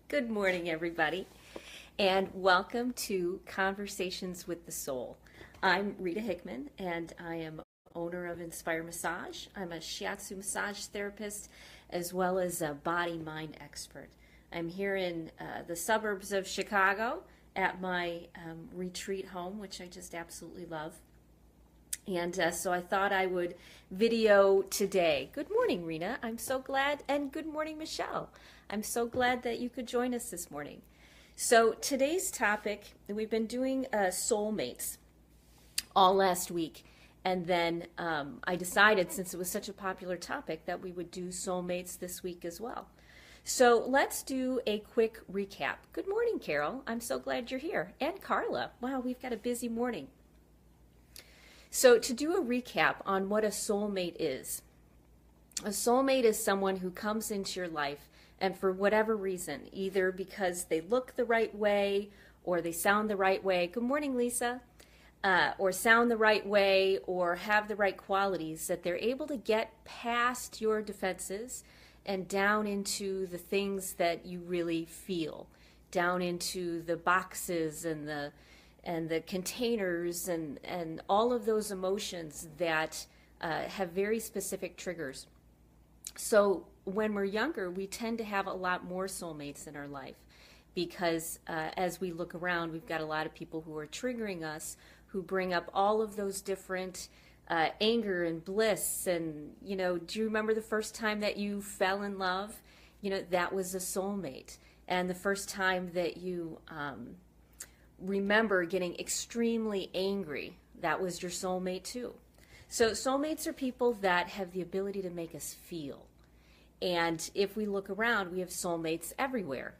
Good morning, everybody, and welcome to Conversations with the Soul. I'm Rita Hickman, and I am owner of Inspire Massage. I'm a shiatsu massage therapist as well as a body-mind expert. I'm here in the suburbs of Chicago at my retreat home, which I just absolutely love. And so I thought I would video today. Good morning, Rena. I'm so glad. And good morning, Michelle. I'm so glad that you could join us this morning. So today's topic, we've been doing soulmates all last week. And then I decided, since it was such a popular topic, that we would do soulmates this week as well. So let's do a quick recap. Good morning, Carol. I'm so glad you're here. And Carla. Wow, we've got a busy morning. So to do a recap on what a soulmate is someone who comes into your life and for whatever reason, either because they look the right way or they sound the right way, good morning, Lisa, or sound the right way or have the right qualities, that they're able to get past your defenses and down into the things that you really feel, down into the boxes and the containers and all of those emotions that have very specific triggers. So when we're younger, we tend to have a lot more soulmates in our life because as we look around, we've got a lot of people who are triggering us, who bring up all of those different anger and bliss. And, do you remember the first time that you fell in love? That was a soulmate. And the first time that you remember getting extremely angry, that was your soulmate too. So soulmates are people that have the ability to make us feel. And if we look around, we have soulmates everywhere.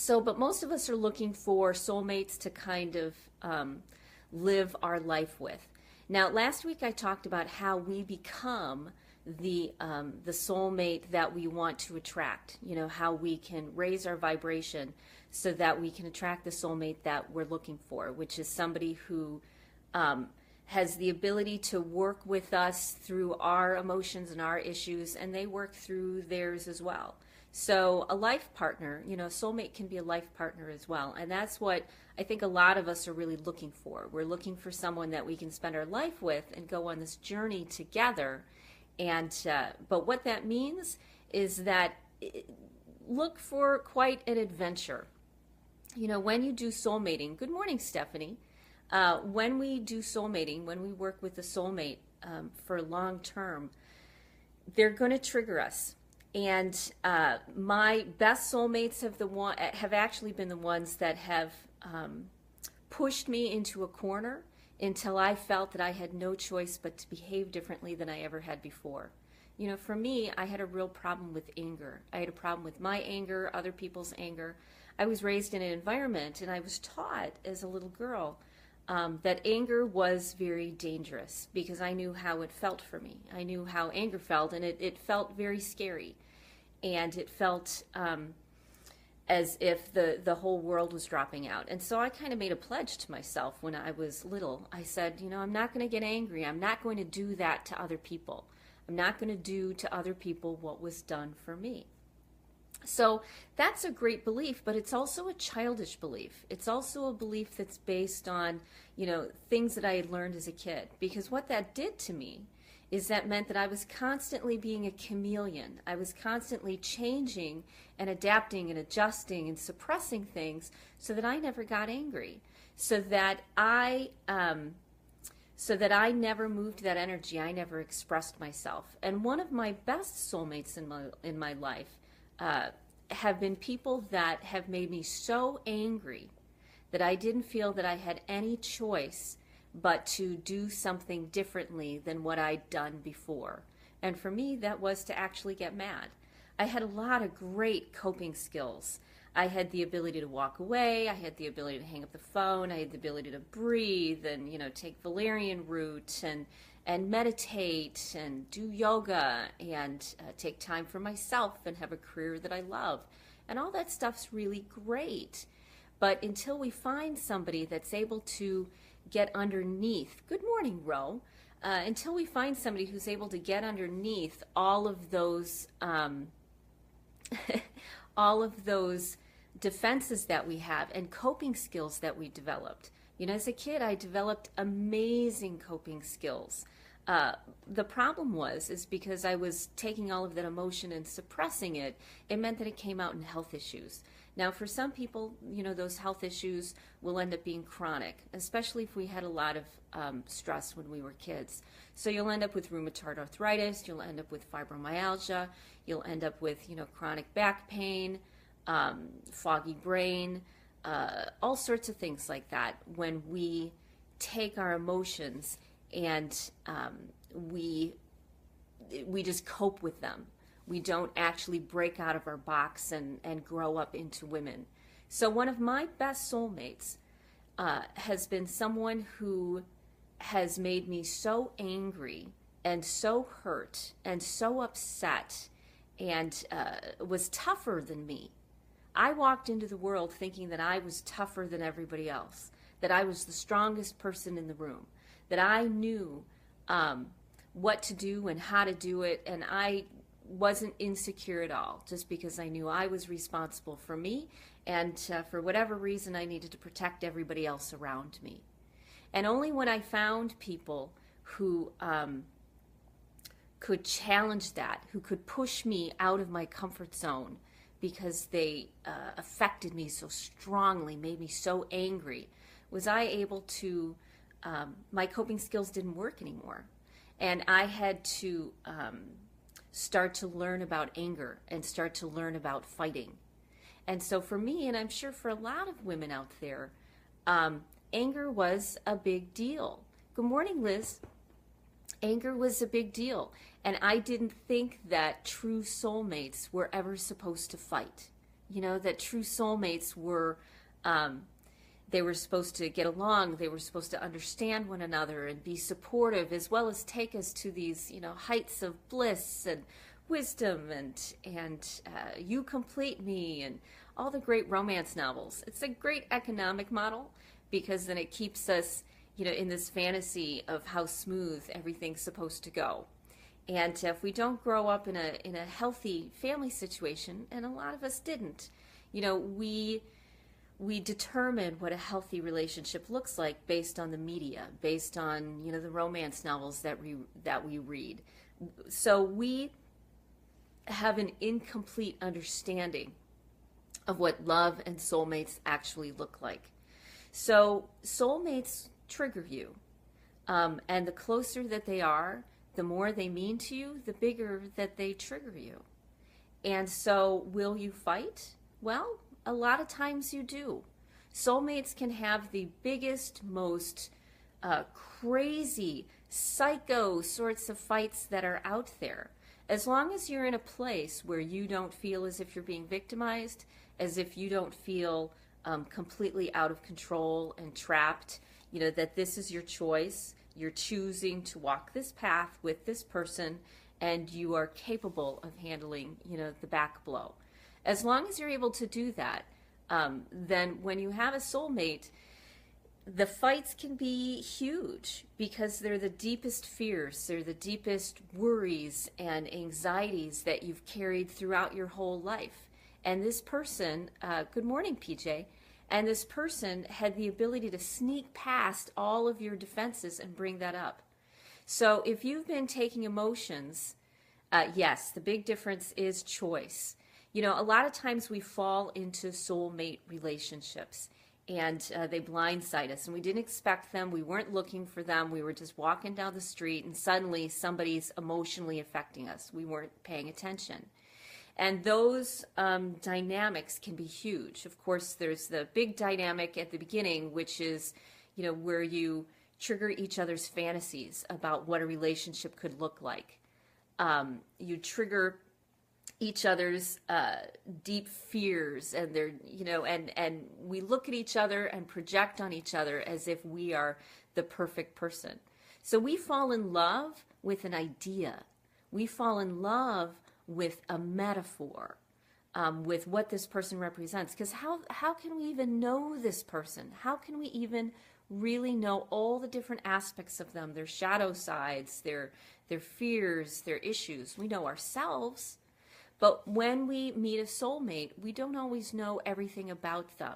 But most of us are looking for soulmates to kind of live our life with. Now, last week I talked about how we become the soulmate that we want to attract, how we can raise our vibration so that we can attract the soulmate that we're looking for, which is somebody who has the ability to work with us through our emotions and our issues, and they work through theirs as well. So a life partner, a soulmate can be a life partner as well, and that's what I think a lot of us are really looking for. We're looking for someone that we can spend our life with and go on this journey together. And but what that means is that look for quite an adventure. When you do soulmating, good morning, Stephanie. When we do soulmating, when we work with a soulmate for long term, they're going to trigger us. And my best soulmates have actually been the ones that have pushed me into a corner until I felt that I had no choice but to behave differently than I ever had before. For me, I had a real problem with anger. I had a problem with my anger, other people's anger. I was raised in an environment, and I was taught as a little girl that anger was very dangerous because I knew how it felt for me. I knew how anger felt, and it felt very scary. And it felt as if the whole world was dropping out. And so I kind of made a pledge to myself when I was little. I said, I'm not going to get angry. I'm not going to do that to other people. I'm not going to do to other people what was done for me. So that's a great belief, but it's also a childish belief. It's also a belief that's based on, things that I had learned as a kid. Because what that did to me is that meant that I was constantly being a chameleon. I was constantly changing and adapting and adjusting and suppressing things so that I never got angry, so that I never moved that energy. I never expressed myself. And one of my best soulmates in my life have been people that have made me so angry that I didn't feel that I had any choice but to do something differently than what I'd done before. And for me, that was to actually get mad. I had a lot of great coping skills. I had the ability to walk away. I had the ability to hang up the phone. I had the ability to breathe and, take valerian root and meditate and do yoga and take time for myself and have a career that I love. And all that stuff's really great. But until we find somebody that's able to get underneath, good morning, Ro, until we find somebody who's able to get underneath all of those all of those defenses that we have and coping skills that we developed. You know, as a kid, I developed amazing coping skills. The problem is because I was taking all of that emotion and suppressing it, it meant that it came out in health issues. Now, for some people, you know, those health issues will end up being chronic, especially if we had a lot of stress when we were kids. So you'll end up with rheumatoid arthritis, you'll end up with fibromyalgia, you'll end up with, you know, chronic back pain, foggy brain, all sorts of things like that when we take our emotions and we just cope with them. We don't actually break out of our box and grow up into women. So one of my best soulmates has been someone who has made me so angry and so hurt and so upset and was tougher than me. I walked into the world thinking that I was tougher than everybody else, that I was the strongest person in the room, that I knew what to do and how to do it, and I wasn't insecure at all, just because I knew I was responsible for me, and for whatever reason I needed to protect everybody else around me. And only when I found people who could challenge that, who could push me out of my comfort zone because they affected me so strongly, made me so angry, was I able to, my coping skills didn't work anymore. And I had to start to learn about anger and start to learn about fighting. And so for me, and I'm sure for a lot of women out there, anger was a big deal. Good morning, Liz. Anger was a big deal. And I didn't think that true soulmates were ever supposed to fight. You know, that true soulmates were, they were supposed to get along, they were supposed to understand one another and be supportive, as well as take us to these, you know, heights of bliss and wisdom and you complete me and all the great romance novels. It's a great economic model because then it keeps us, you know, in this fantasy of how smooth everything's supposed to go. And if we don't grow up in a healthy family situation, and a lot of us didn't, you know, we determine what a healthy relationship looks like based on the media, based on, you know, the romance novels that we read. So we have an incomplete understanding of what love and soulmates actually look like. So soulmates trigger you, and the closer that they are, the more they mean to you, the bigger that they trigger you. And so will you fight? Well, a lot of times you do. Soulmates can have the biggest, most crazy, psycho sorts of fights that are out there. As long as you're in a place where you don't feel as if you're being victimized, as if you don't feel completely out of control and trapped, you know, that this is your choice, you're choosing to walk this path with this person, and you are capable of handling, you know, the back blow. As long as you're able to do that, then when you have a soulmate, the fights can be huge because they're the deepest fears, they're the deepest worries and anxieties that you've carried throughout your whole life. And this person, good morning, PJ, and this person had the ability to sneak past all of your defenses and bring that up. So if you've been taking emotions, yes, the big difference is choice. You know, a lot of times we fall into soulmate relationships and they blindside us and we didn't expect them. We weren't looking for them. We were just walking down the street and suddenly somebody's emotionally affecting us. We weren't paying attention. And those dynamics can be huge. Of course, there's the big dynamic at the beginning, which is, you know, where you trigger each other's fantasies about what a relationship could look like. You trigger each other's deep fears, and they're, you know, and we look at each other and project on each other as if we are the perfect person. So we fall in love with an idea. We fall in love with a metaphor, with what this person represents. Because how can we even know this person? How can we even really know all the different aspects of them, their shadow sides, their fears, their issues? We know ourselves, But when we meet a soulmate, we don't always know everything about them.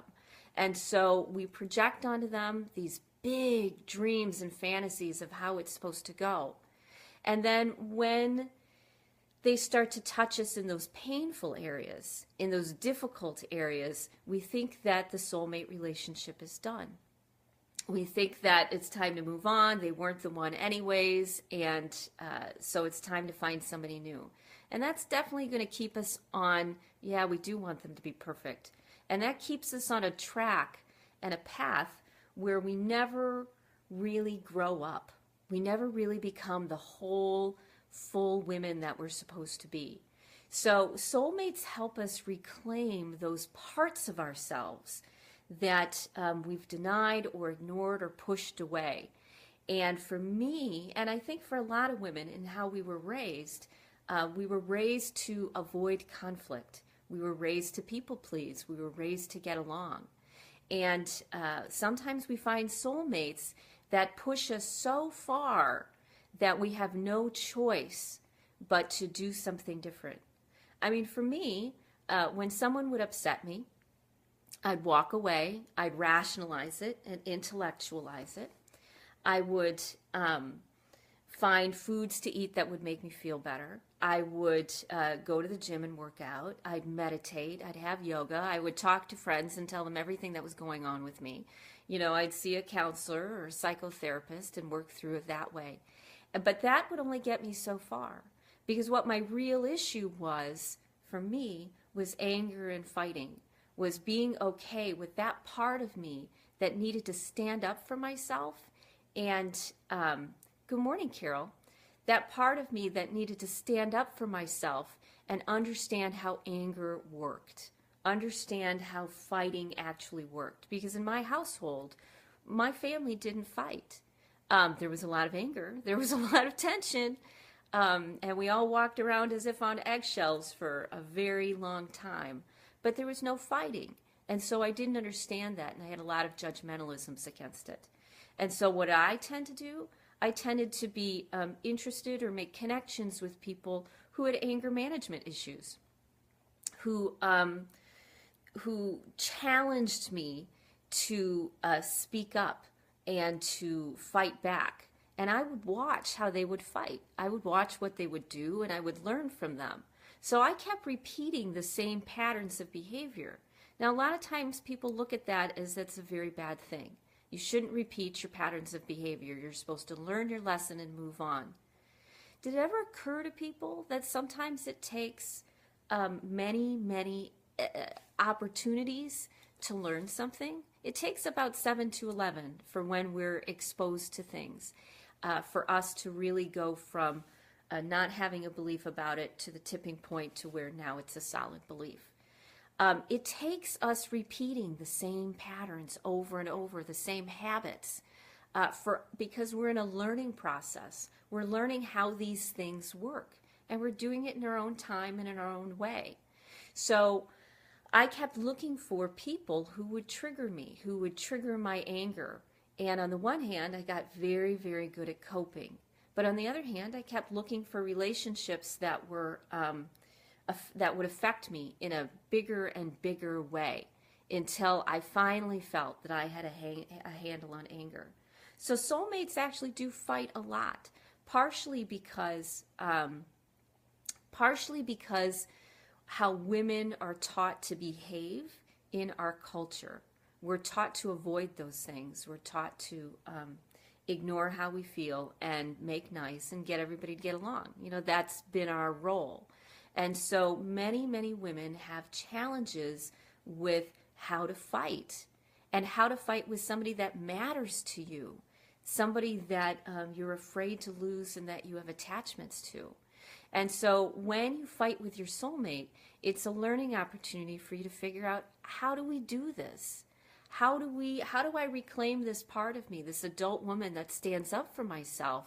And so we project onto them these big dreams and fantasies of how it's supposed to go. And then when they start to touch us in those painful areas, in those difficult areas, we think that the soulmate relationship is done. We think that it's time to move on. They weren't the one anyways, and so it's time to find somebody new. And that's definitely going to keep us on, yeah, we do want them to be perfect. And that keeps us on a track and a path where we never really grow up. We never really become the whole, full women that we're supposed to be. So soulmates help us reclaim those parts of ourselves that we've denied or ignored or pushed away. And for me, and I think for a lot of women in how we were raised to avoid conflict. We were raised to people please. We were raised to get along. And sometimes we find soulmates that push us so far that we have no choice but to do something different. I mean, for me, when someone would upset me, I'd walk away, I'd rationalize it and intellectualize it. I would find foods to eat that would make me feel better. I would go to the gym and work out. I'd meditate. I'd have yoga. I would talk to friends and tell them everything that was going on with me. You know, I'd see a counselor or a psychotherapist and work through it that way. But that would only get me so far, because what my real issue was for me was anger and fighting, was being okay with that part of me that needed to stand up for myself. And good morning, Carol. That part of me that needed to stand up for myself and understand how anger worked, understand how fighting actually worked. Because in my household, my family didn't fight. There was a lot of anger. There was a lot of tension. And we all walked around as if on eggshells for a very long time. But there was no fighting. And so I didn't understand that, and I had a lot of judgmentalisms against it. And so what I tend to do, I tended to be interested or make connections with people who had anger management issues, who challenged me to speak up and to fight back. And I would watch how they would fight. I would watch what they would do, and I would learn from them. So I kept repeating the same patterns of behavior. Now, a lot of times people look at that as that's a very bad thing. You shouldn't repeat your patterns of behavior. You're supposed to learn your lesson and move on. Did it ever occur to people that sometimes it takes many opportunities to learn something? It takes about 7 to 11 for when we're exposed to things, for us to really go from not having a belief about it to the tipping point to where now it's a solid belief. It takes us repeating the same patterns over and over, the same habits, because we're in a learning process. We're learning how these things work, and we're doing it in our own time and in our own way. So I kept looking for people who would trigger me, who would trigger my anger. And on the one hand, I got very, very good at coping. But on the other hand, I kept looking for relationships that were that would affect me in a bigger and bigger way until I finally felt that I had a handle on anger. So soulmates actually do fight a lot, partially because how women are taught to behave in our culture. We're taught to avoid those things. We're taught to ignore how we feel and make nice and get everybody to get along. You know, that's been our role. And so many women have challenges with how to fight, and how to fight with somebody that matters to you, somebody that you're afraid to lose and that you have attachments to. And so when you fight with your soulmate, it's a learning opportunity for you to figure out, how do we do this? How do I reclaim this part of me, this adult woman that stands up for myself,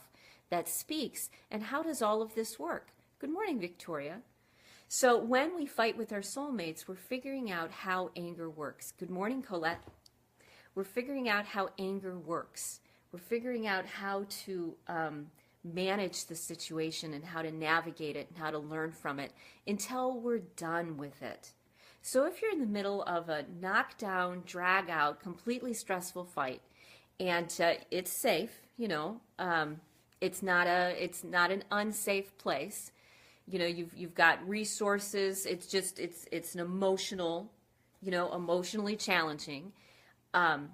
that speaks, and how does all of this work? Good morning, Victoria. So when we fight with our soulmates, we're figuring out how anger works. Good morning, Colette. We're figuring out how anger works. We're figuring out how to manage the situation and how to navigate it and how to learn from it until we're done with it. So if you're in the middle of a knockdown, drag out, completely stressful fight, and it's safe, it's not an unsafe place. You've got resources. It's an emotional, emotionally challenging. That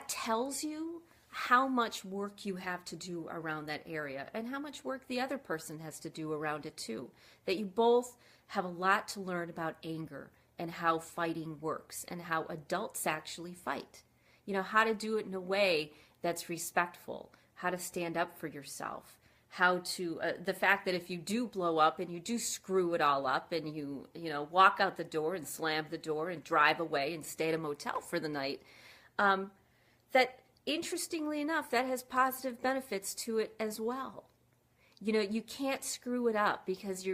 tells you how much work you have to do around that area and how much work the other person has to do around it too. That you both have a lot to learn about anger and how fighting works and how adults actually fight. How to do it in a way that's respectful, how to stand up for yourself, how to, the fact that if you do blow up and you do screw it all up and you walk out the door and slam the door and drive away and stay at a motel for the night, that interestingly enough, that has positive benefits to it as well. You can't screw it up because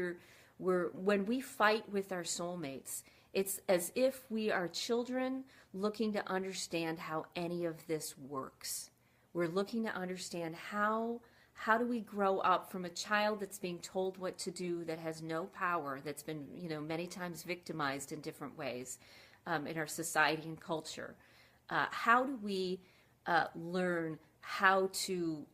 when we fight with our soulmates, it's as if we are children looking to understand how any of this works. We're looking to understand how do we grow up from a child that's being told what to do, that has no power, that's been, many times victimized in different ways in our society and culture. How do we learn how to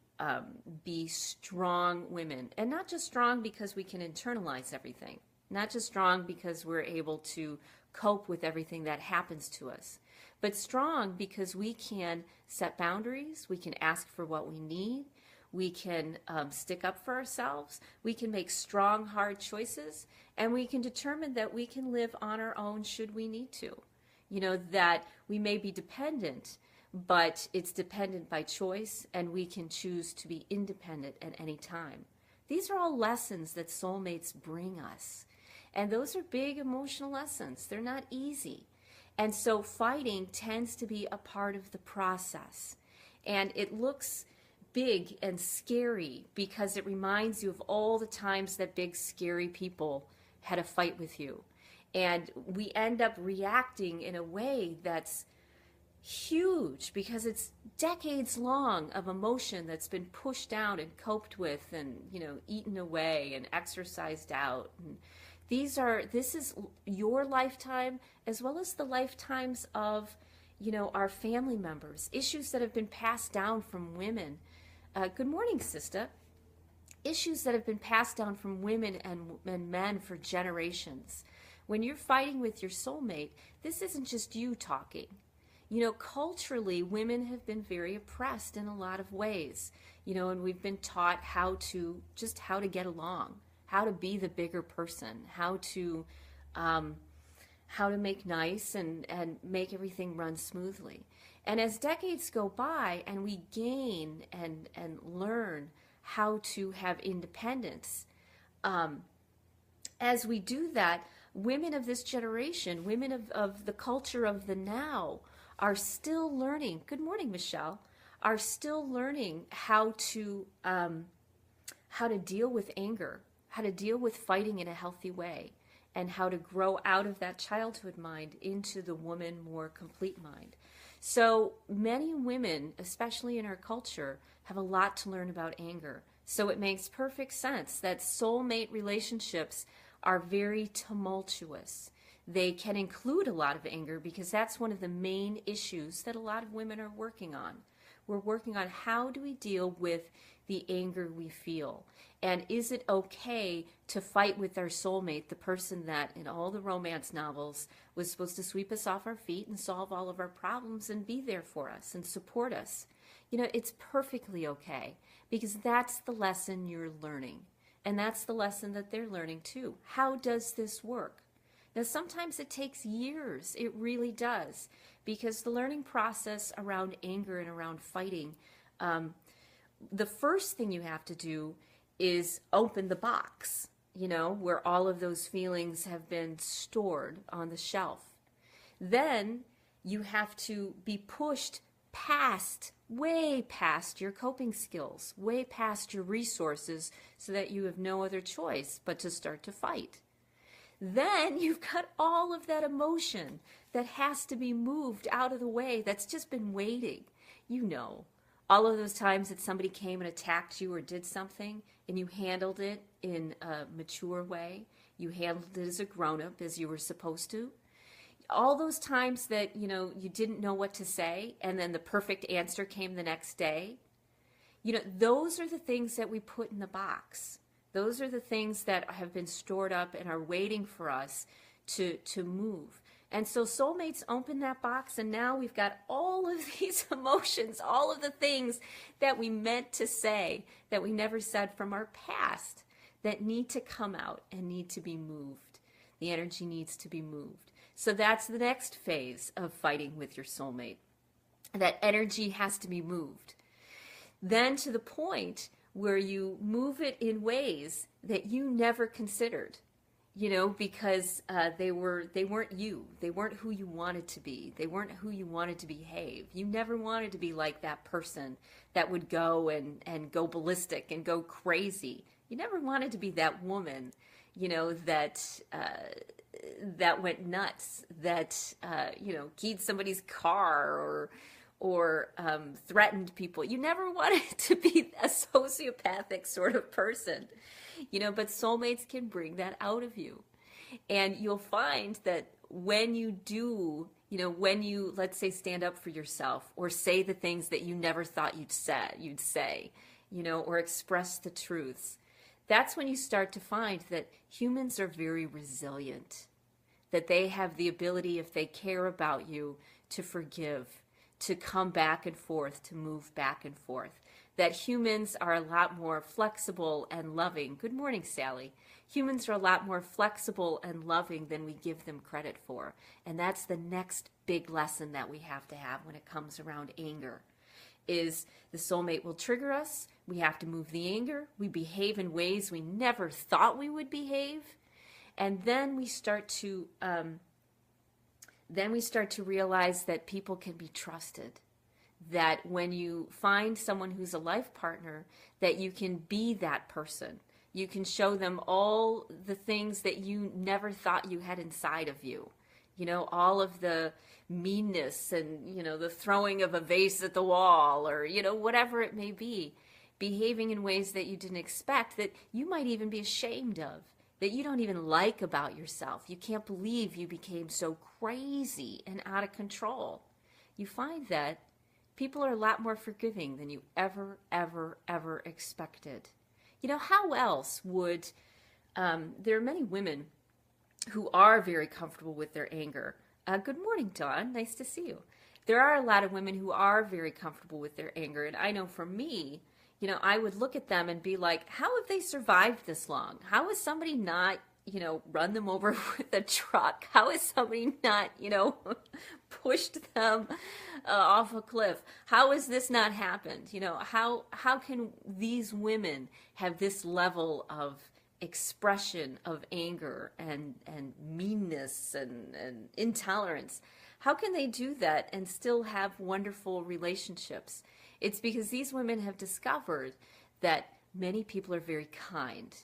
be strong women? And not just strong because we can internalize everything. Not just strong because we're able to cope with everything that happens to us, but strong because we can set boundaries, we can ask for what we need, we can stick up for ourselves, we can make strong, hard choices, and we can determine that we can live on our own should we need to. That we may be dependent, but it's dependent by choice, and we can choose to be independent at any time. These are all lessons that soulmates bring us. And those are big emotional lessons. They're not easy. And so fighting tends to be a part of the process. And it looks big and scary because it reminds you of all the times that big, scary people had a fight with you. And we end up reacting in a way that's huge because it's decades long of emotion that's been pushed down and coped with and, eaten away and exercised out. And this is your lifetime as well as the lifetimes of, our family members, issues that have been passed down from women. Good morning, sister. Issues that have been passed down from women and men for generations. When you're fighting with your soulmate, this isn't just you talking. Culturally, women have been very oppressed in a lot of ways, and we've been taught how to get along, how to be the bigger person, how to make nice and make everything run smoothly. And as decades go by and we gain and learn how to have independence, as we do that, women of this generation, women of the culture of the now, are still learning, good morning, Michelle, are still learning how to deal with anger, how to deal with fighting in a healthy way, and how to grow out of that childhood mind into the woman, more complete mind. So many women, especially in our culture, have a lot to learn about anger. So it makes perfect sense that soulmate relationships are very tumultuous. They can include a lot of anger because that's one of the main issues that a lot of women are working on. We're working on how do we deal with the anger we feel. And is it okay to fight with our soulmate, the person that in all the romance novels was supposed to sweep us off our feet and solve all of our problems and be there for us and support us? It's perfectly okay because that's the lesson you're learning. And that's the lesson that they're learning too. How does this work? Now, sometimes it takes years. It really does. Because the learning process around anger and around fighting, the first thing you have to do is open the box, where all of those feelings have been stored on the shelf. Then you have to be pushed way past your coping skills, way past your resources, so that you have no other choice but to start to fight. Then you've got all of that emotion that has to be moved out of the way that's just been waiting. All of those times that somebody came and attacked you or did something and you handled it in a mature way, you handled it as a grown-up, as you were supposed to. All those times that, you didn't know what to say and then the perfect answer came the next day, those are the things that we put in the box. Those are the things that have been stored up and are waiting for us to move. And so soulmates open that box, and now we've got all of these emotions, all of the things that we meant to say that we never said from our past that need to come out and need to be moved. The energy needs to be moved. So that's the next phase of fighting with your soulmate. That energy has to be moved. Then to the point where you move it in ways that you never considered. Because they weren't you. They weren't who you wanted to be. They weren't who you wanted to behave. You never wanted to be like that person that would go and go ballistic and go crazy. You never wanted to be that woman, that went nuts, that, keyed somebody's car or threatened people. You never wanted to be a sociopathic sort of person. But soulmates can bring that out of you. And you'll find that when you do, when you, let's say, stand up for yourself or say the things that you never thought you'd say, or express the truths, that's when you start to find that humans are very resilient, that they have the ability, if they care about you, to forgive, to come back and forth, to move back and forth. That humans are a lot more flexible and loving. Good morning, Sally. Humans are a lot more flexible and loving than we give them credit for. And that's the next big lesson that we have to have when it comes around anger, is the soulmate will trigger us. We have to move the anger. We behave in ways we never thought we would behave. And then we start to realize that people can be trusted. That when you find someone who's a life partner, that you can be that person. You can show them all the things that you never thought you had inside of you. All of the meanness and, the throwing of a vase at the wall or, whatever it may be. Behaving in ways that you didn't expect, that you might even be ashamed of, that you don't even like about yourself. You can't believe you became so crazy and out of control. You find that people are a lot more forgiving than you ever, ever, ever expected. How else would, there are many women who are very comfortable with their anger. Good morning, Dawn. Nice to see you. There are a lot of women who are very comfortable with their anger. And I know for me, I would look at them and be like, how have they survived this long? How has somebody not, run them over with a truck? How has somebody not, pushed them off a cliff? How has this not happened? How can these women have this level of expression of anger and meanness and intolerance? How can they do that and still have wonderful relationships? It's because these women have discovered that many people are very kind.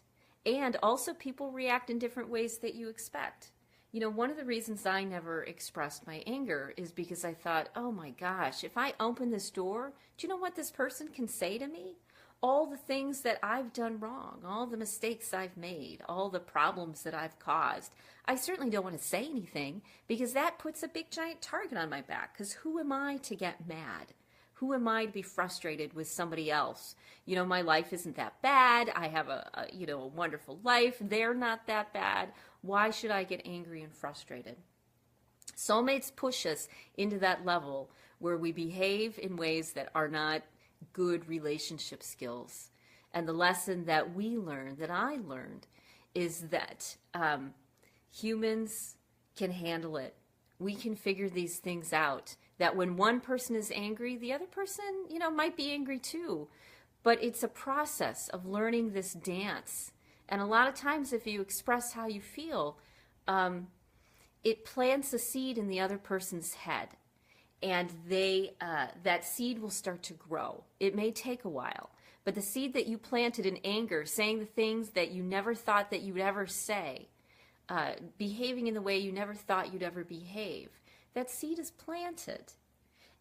And also people react in different ways that you expect. One of the reasons I never expressed my anger is because I thought, oh my gosh, if I open this door, do you know what this person can say to me? All the things that I've done wrong, all the mistakes I've made, all the problems that I've caused. I certainly don't want to say anything because that puts a big giant target on my back, because who am I to get mad? Who am I to be frustrated with somebody else? My life isn't that bad. I have a wonderful life. They're not that bad. Why should I get angry and frustrated? Soulmates push us into that level where we behave in ways that are not good relationship skills. And the lesson that we learned, that I learned, is that humans can handle it. We can figure these things out. That when one person is angry, the other person, might be angry too. But it's a process of learning this dance. And a lot of times if you express how you feel, it plants a seed in the other person's head. And that seed will start to grow. It may take a while. But the seed that you planted in anger, saying the things that you never thought that you'd ever say, behaving in the way you never thought you'd ever behave, that seed is planted.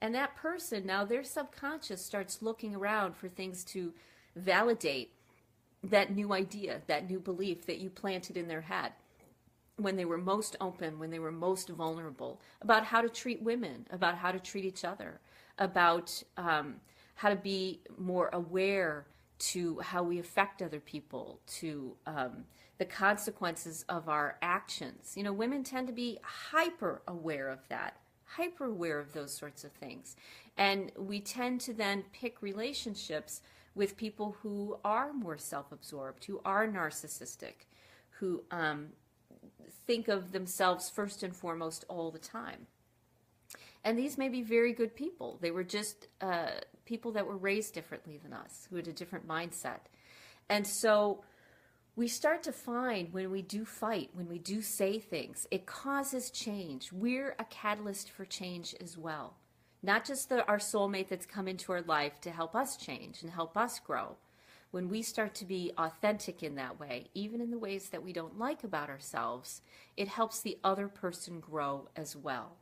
And that person, now their subconscious starts looking around for things to validate that new idea, that new belief that you planted in their head when they were most open, when they were most vulnerable, about how to treat women, about how to treat each other, about how to be more aware to how we affect other people, to the consequences of our actions. You know, women tend to be hyper aware of that, hyper aware of those sorts of things. And we tend to then pick relationships with people who are more self-absorbed, who are narcissistic, who think of themselves first and foremost all the time. And these may be very good people. They were just people that were raised differently than us, who had a different mindset. And so we start to find when we do fight, when we do say things, it causes change. We're a catalyst for change as well. Not just our soulmate that's come into our life to help us change and help us grow. When we start to be authentic in that way, even in the ways that we don't like about ourselves, it helps the other person grow as well.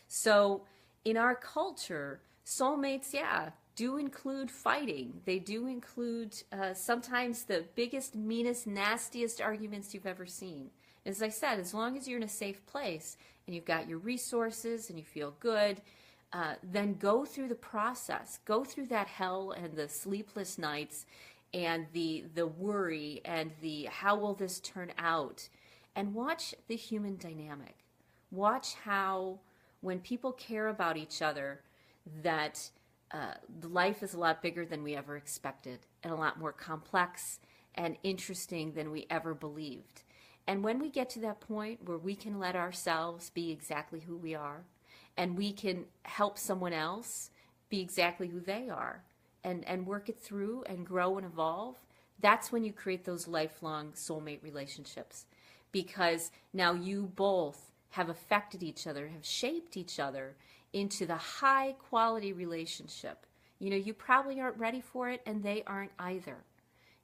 So in our culture, soulmates, yeah, do include fighting. They do include sometimes the biggest, meanest, nastiest arguments you've ever seen. As I said, as long as you're in a safe place and you've got your resources and you feel good, then go through the process. Go through that hell and the sleepless nights and the worry and the how will this turn out, and watch the human dynamic. Watch how when people care about each other, that life is a lot bigger than we ever expected and a lot more complex and interesting than we ever believed. And when we get to that point where we can let ourselves be exactly who we are, and we can help someone else be exactly who they are, and work it through and grow and evolve, that's when you create those lifelong soulmate relationships. Because now you both have affected each other, have shaped each other into the high quality relationship. You know, you probably aren't ready for it, and they aren't either.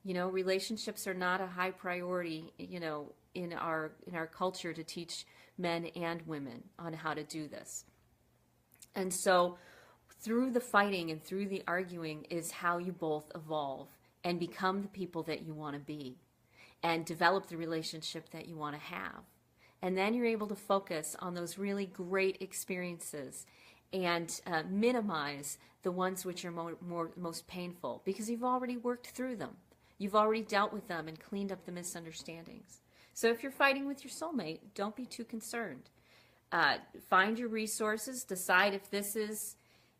You know, relationships are not a high priority, you know, in our culture to teach men and women on how to do this. And so through the fighting and through the arguing is how you both evolve and become the people that you want to be and develop the relationship that you want to have. And then you're able to focus on those really great experiences and minimize the ones which are most painful, because you've already worked through them. You've already dealt with them and cleaned up the misunderstandings. So if you're fighting with your soulmate, don't be too concerned. Find your resources. Decide if this is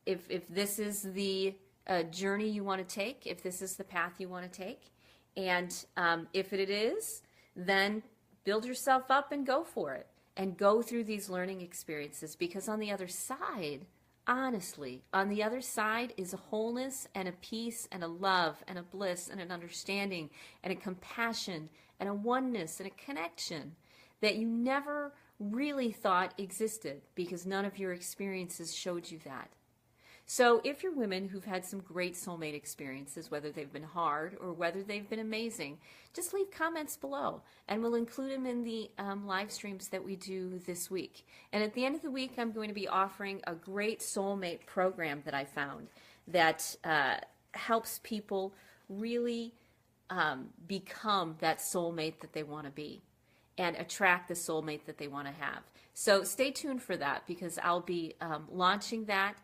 the journey you want to take, if this is the path you want to take. And if it is, then build yourself up and go for it. And go through these learning experiences, because on the other side, honestly, on the other side is a wholeness and a peace and a love and a bliss and an understanding and a compassion and a oneness and a connection that you never really thought existed, because none of your experiences showed you that. So if you're women who've had some great soulmate experiences, whether they've been hard or whether they've been amazing, just leave comments below and we'll include them in the live streams that we do this week. And at the end of the week, I'm going to be offering a great soulmate program that I found that helps people really become that soulmate that they want to be and attract the soulmate that they want to have. So stay tuned for that, because I'll be launching that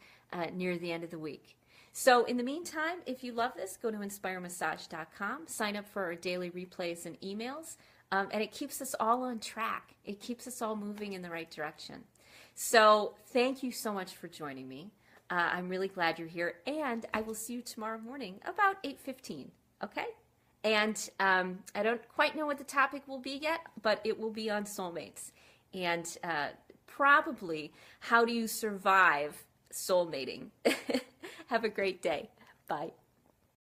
near the end of the week. So in the meantime, if you love this, go to inspiremassage.com, sign up for our daily replays and emails, and it keeps us all on track. It keeps us all moving in the right direction. So thank you so much for joining me. I'm really glad you're here, and I will see you tomorrow morning about 8:15, okay? And I don't quite know what the topic will be yet, but it will be on soulmates. And probably how do you survive soulmating. Have a great day. Bye.